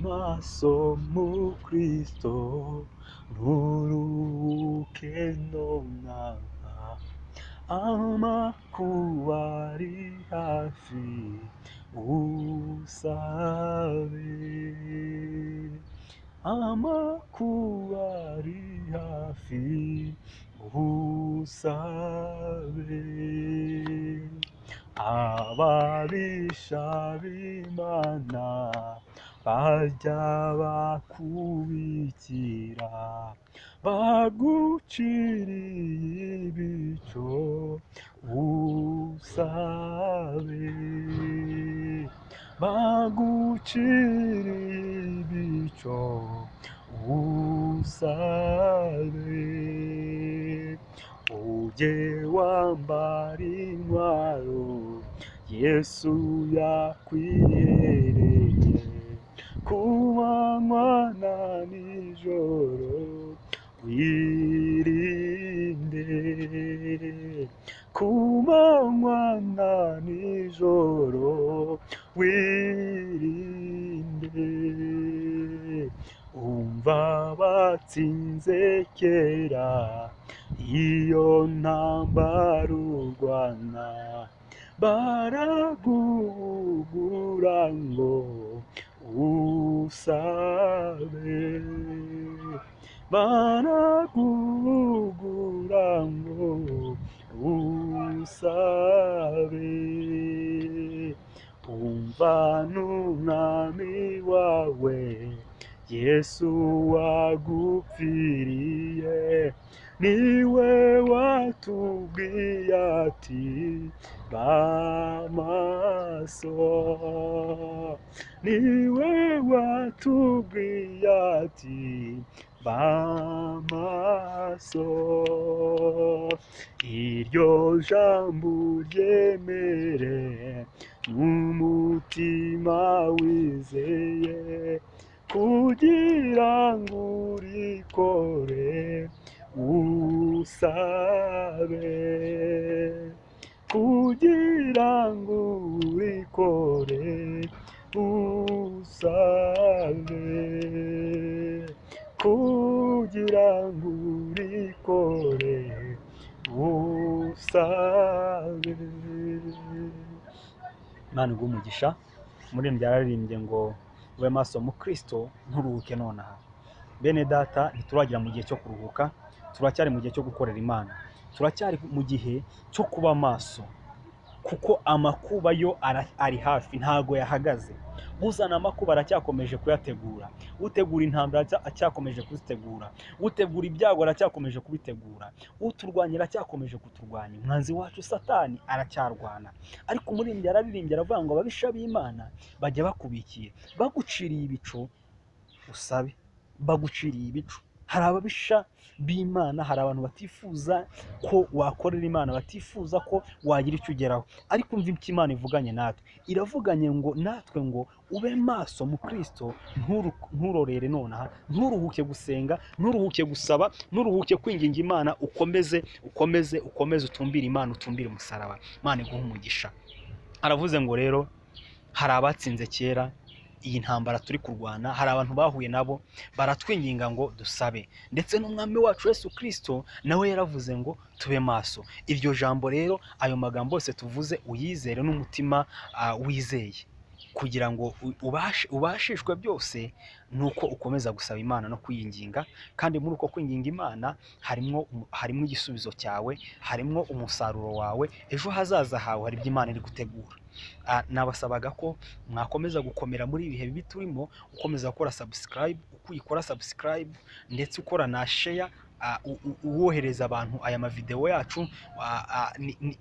maso mu Kristo nturuhuke nonaha amakuba ari hafi usabe amakuba ari hafi usabe ababisha b'Imana bajya bakubikira baguciriye ibico usabe baguciriye ibico usabe ujye wambara intwaro Yesu yakwihereye ku manywa na nijoro wirinde ku manywa na nijoro wirinde umva batsinze kera iyo ntambara urwana baragugura ngo usabe baragugura ngo usabe umva n'umwami wawe Yesu wagupfiriye niwe watubwiye ati bamaso niwe watubwiye ati bamaso iryo jambo ryemere n'umutima wizeye kugira ngo urikore usabe kugira ngo urikore usabe kugira ngo urikore usabe. Imana iguhe umugisha. Umuririmbyi yararirimbye ngo ube maso mu Kristo nturuhuke nonaha. Bene data, ntituragira mu gihe cyo kuruhuka, turacyari mu gihe cyo gukorera Imana, turacyari mu gihe cyo kuba maso, kuko amakuba yo ari hafi, ntago yahagaze. Uzana amakuba aracyakomeje kuyategura, utegura intambara acyakomeje kuzitegura, utegura ibyago aracyakomeje kubitegura, uturwanya aracyakomeje kuturwanya. Umwanzi wacu Satani aracyarwana, ariko umuririmbyi yararirimbye aravuga ngo ababisha b'Imana bajya bakubikiye baguciriye ibico usabe, baguciriye ibico. Hari ababisha b'Imana, hari abantu batifuza ko wakorera Imana, batifuza ko wagira icyo ugeraho, ariko umva icyo Imana ivuganye natwe. Iravuganye ngo natwe ngo ube maso mu Kristo nturorere nonaha, nturuhuke gusenga, nturuhuke gusaba, nturuhuke kwinginga Imana, ukomeze utumbire Imana, utumbire umusaraba. Imana iguhe umugisha. Aravuze ngo rero hari abatsinze kera iyi ntambara turi kurwana, hari abantu bahuye nabo baratwinginga ngo dusabe, ndetse n'umwami wacu Yesu Kristo nawe yaravuze ngo tube maso. Iryo jambo rero, ayo magambo yose tuvuze uyizere n'umutima wizeye, kugira ngo ubashishwe byose nuko ukomeza gusaba Imana no kuyinginga. Kandi muri uko kwinginga Imana harimo igisubizo cyawe, harimo umusaruro wawe, ejo hazaza hawe hari ibyo Imana iri gutegura. Nabasabaga ko mwakomeza gukomera muri ibihe bibi turimo, ukomeza gukora subscribe, ukora subscribe ndetse ukora na share, uwohereza abantu aya mavideo yacu.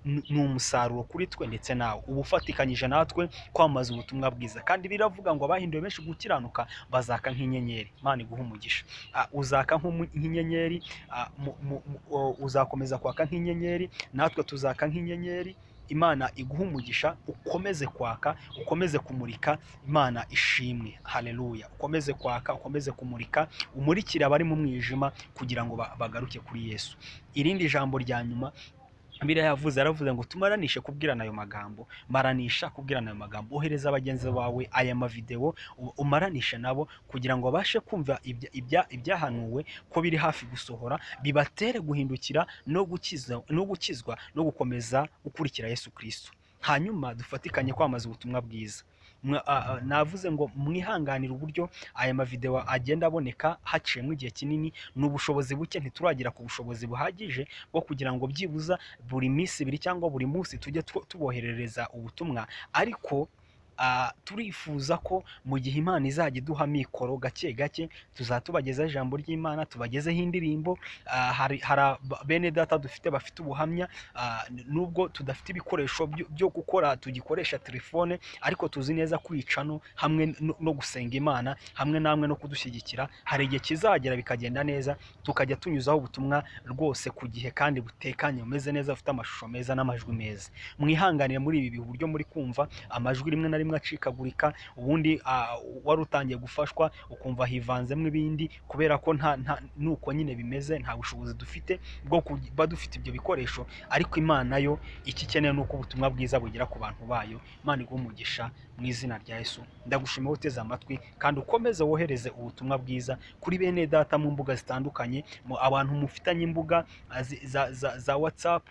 Ni umusaruro kuri twe ndetse nawe uba ufatikanyije natwe kwamaza ubutumwa bwiza. Kandi biravuga ngo abahinduwe benshi gukiranuka bazaka nk'inyenyeri. Imana iguhe umugisha. Uzaka nk'inyenyeri, uzakomeza kwaka nk'inyenyeri, natwe tuzaka nk'inyenyeri. Imana iguhe umugisha, ukomeze kwaka, ukomeze kumurika. Imana ishimwe. Haleluya. Ukomeze kwaka, ukomeze kumurika, umurikire abari mu mwijima kugira ngo bagaruke kuri Yesu. Irindi jambo rya nyuma Bibiliya yaravuze ngo tumaranishe kubwirana ayo magambo, maranisha kubwirana ayo magambo, ohereza abagenzi bawe aya mavideo umaranishe nabo kugira ngo babashe kumva ibyahanuwe ko biri hafi gusohora, bibatere guhindukira no gukizwa no gukomeza gukurikira Yesu Kristo. Hanyuma dufatikanye kwamaza ubutumwa bwiza. Navuze ngo mwihanganire uburyo aya mavideo agenda aboneka haciyemo igihe kinini, n'ubushobozi buke, ntituragira ku bushobozi buhagije bwo kugira ngo byibuza buri minsi ibiri cyangwa buri munsi tujye tuboherereza ubutumwa, ariko turifuza ko mu gihe Imana izajya iduha mikoro gake gake tuzatubagezaho ijambo ry'Imana, tubagezeho indirimbo. Hari bene data dufite bafite ubuhamya, nubwo tudafite ibikoresho byo gukora, tugikoresha telefone, ariko tuzi neza kwicano hamwe no gusenga Imana hamwe namwe no kudushyigikira, hari igihe kizagera bikagenda neza, tukajya tunyuzaho ubutumwa rwose ku gihe kandi butekanye, bumeze neza, bufite amashusho meza n'amajwi meza. Mwihanganire muri ibi uburyo muri kumva amajwi rimwe na rimwe acikagurika, ubundi wari utangiye gufashwa ukumva hivanzemo ibindi, kubera ko nuko nyine bimeze, nta bushobozi dufite bwo kuba dufite ibyo bikoresho, ariko Imana yo ikikeneye nuko ubutumwa bwiza bugera ku bantu bayo. Imana iguhe umugisha mu izina rya Yesu. Ndagushimiye uteze amatwi kandi ukomeze wohereze ubutumwa bwiza kuri bene data mu mbuga zitandukanye, abantu mufitanye imbuga za WhatsApp,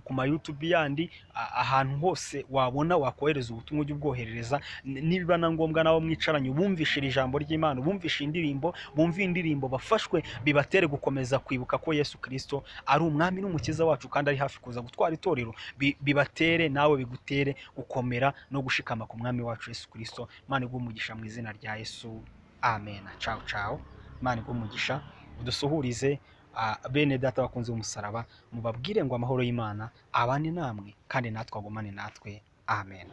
ku ma YouTube yandi, ahantu hose wabona wakohereza ubutumwa ujye ubwoherereza. Niba na ngombwa nabo mwicaranye bumvishira ijambo ry'Imana, bumvisha indirimbo, bumva indirimbo, bafashwe, bibatere gukomeza kwibuka ko Yesu Kristo ari umwami n'umukiza wacu kandi ari hafi kuza gutwara itorero. Bibatere nawe bigutere gukomera no gushikama ku mwami wacu Yesu Kristo. Imana iguhe umugisha mu izina rya Yesu, amen. Ciao ciao. Imana iguhe umugisha, udusuhurize bene data bakunze umusaraba, mubabwire ngo amahoro y'Imana abane namwe kandi natwe agumane natwe, amen.